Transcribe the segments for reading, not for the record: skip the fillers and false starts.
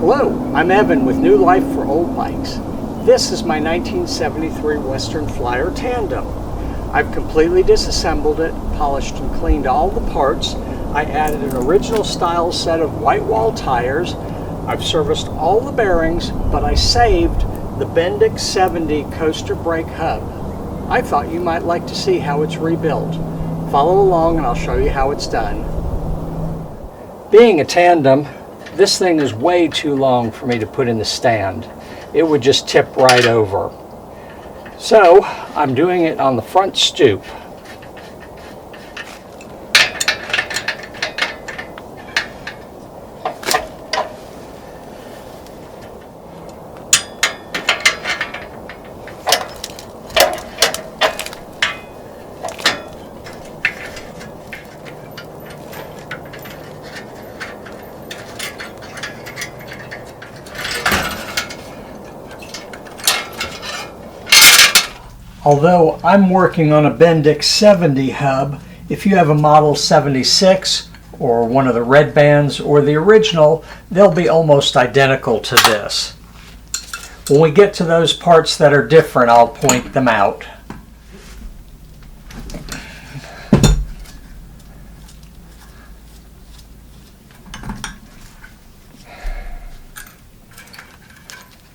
Hello, I'm Evan with New Life for Old Bikes. This is my 1973 Western Flyer tandem. I've completely disassembled it, polished and cleaned all the parts. I added an original style set of white wall tires. I've serviced all the bearings, but I saved the Bendix 70 coaster brake hub. I thought you might like to see how it's rebuilt. Follow along and I'll show you how it's done. Being a tandem, this thing is way too long for me to put in the stand. It would just tip right over. So I'm doing it on the front stoop. Although I'm working on a Bendix 70 hub, if you have a model 76 or one of the red bands or the original, they'll be almost identical to this. When we get to those parts that are different, I'll point them out.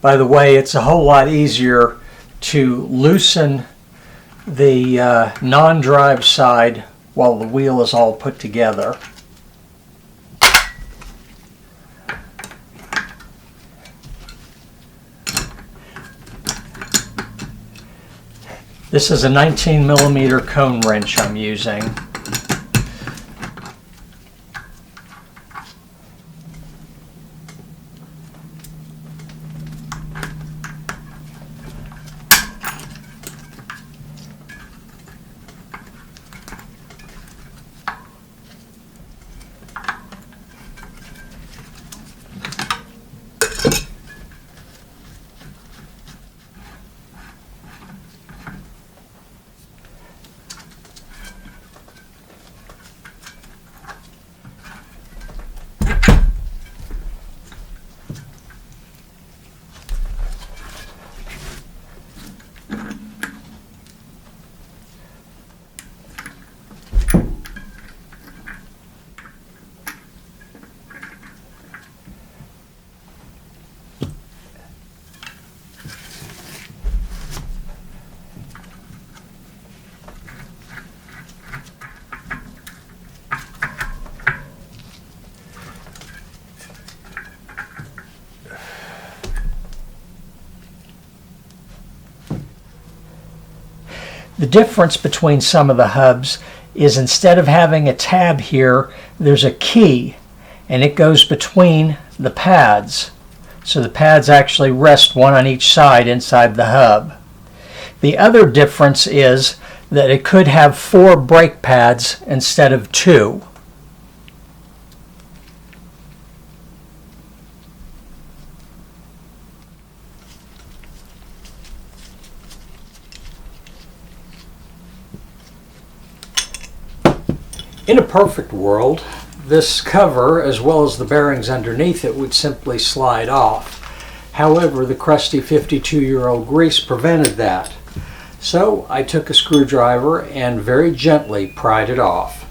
By the way, it's a whole lot easier to loosen the non-drive side while the wheel is all put together. This is a 19mm cone wrench I'm using. The difference between some of the hubs is instead of having a tab here, there's a key, and it goes between the pads. So the pads actually rest one on each side inside the hub. The other difference is that it could have 4 brake pads instead of 2. In a perfect world, this cover, as well as the bearings underneath it, would simply slide off. However, the crusty 52-year-old grease prevented that. So I took a screwdriver and very gently pried it off.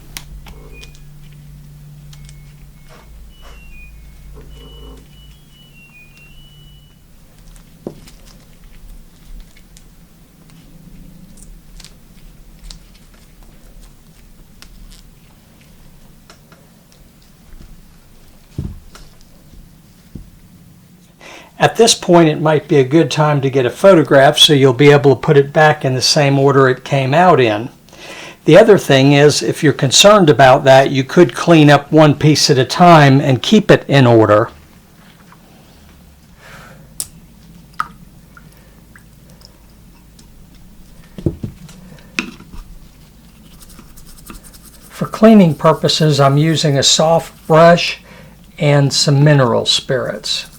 At this point, it might be a good time to get a photograph so you'll be able to put it back in the same order it came out in. The other thing is, if you're concerned about that, you could clean up one piece at a time and keep it in order. For cleaning purposes, I'm using a soft brush and some mineral spirits.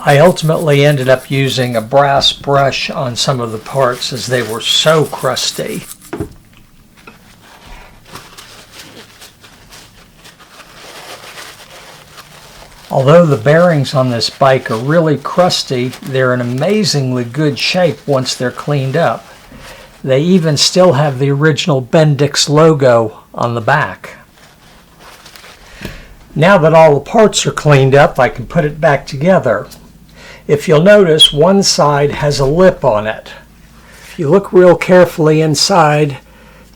I ultimately ended up using a brass brush on some of the parts as they were so crusty. Although the bearings on this bike are really crusty, they're in amazingly good shape once they're cleaned up. They even still have the original Bendix logo on the back. Now that all the parts are cleaned up, I can put it back together. If you'll notice, one side has a lip on it. If you look real carefully inside,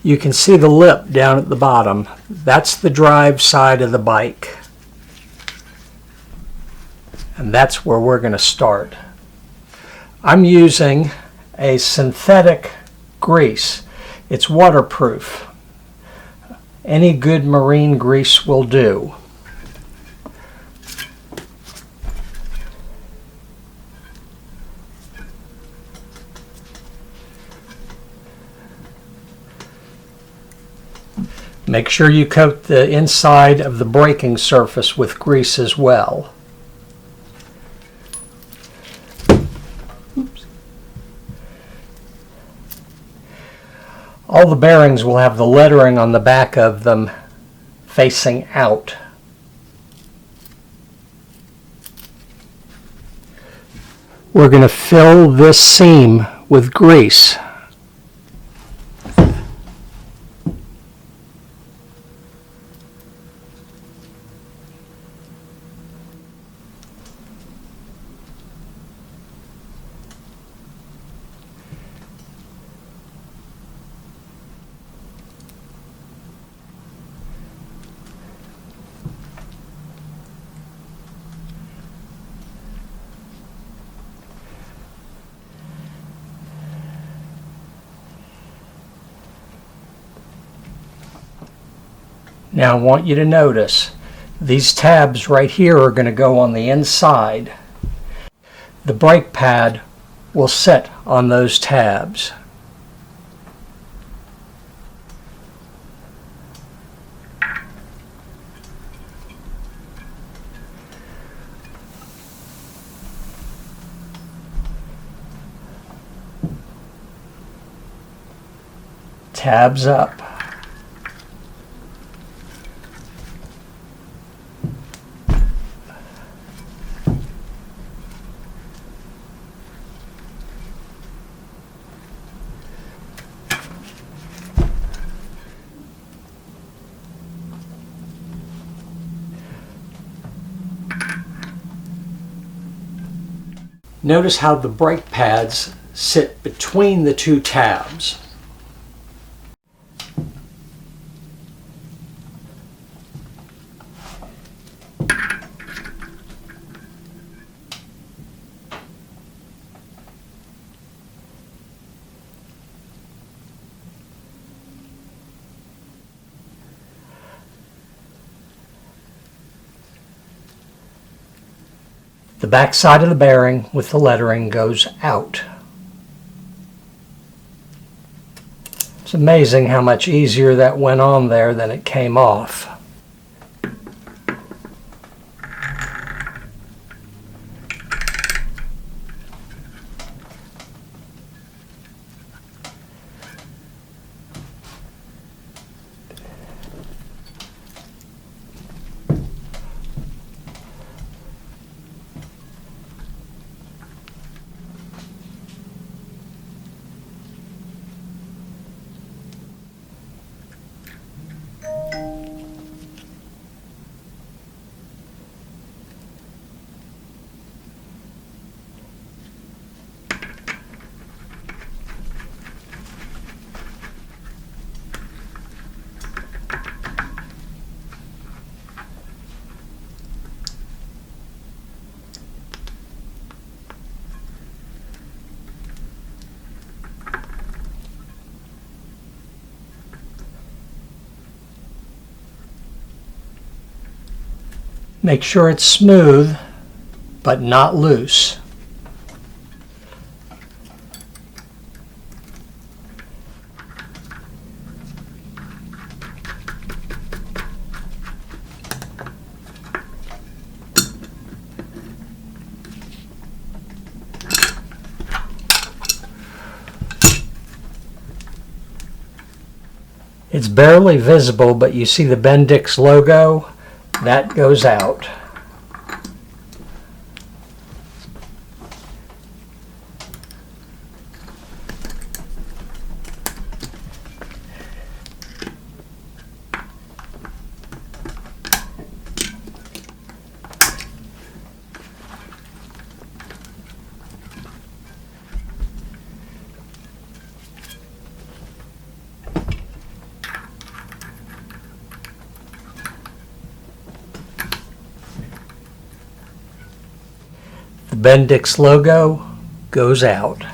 you can see the lip down at the bottom. That's the drive side of the bike. And that's where we're going to start. I'm using a synthetic grease. It's waterproof. Any good marine grease will do. Make sure you coat the inside of the braking surface with grease as well. Oops. All the bearings will have the lettering on the back of them facing out. We're going to fill this seam with grease. Now I want you to notice these tabs right here are going to go on the inside. The brake pad will sit on those tabs. Tabs up. Notice how the brake pads sit between the two tabs. The back side of the bearing with the lettering goes out. It's amazing how much easier that went on there than it came off. Make sure it's smooth, but not loose. It's barely visible, but you see the Bendix logo? That goes out. The Bendix logo goes out.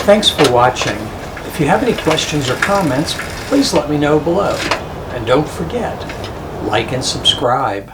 Thanks for watching. If you have any questions or comments, please let me know below. And don't forget, like and subscribe.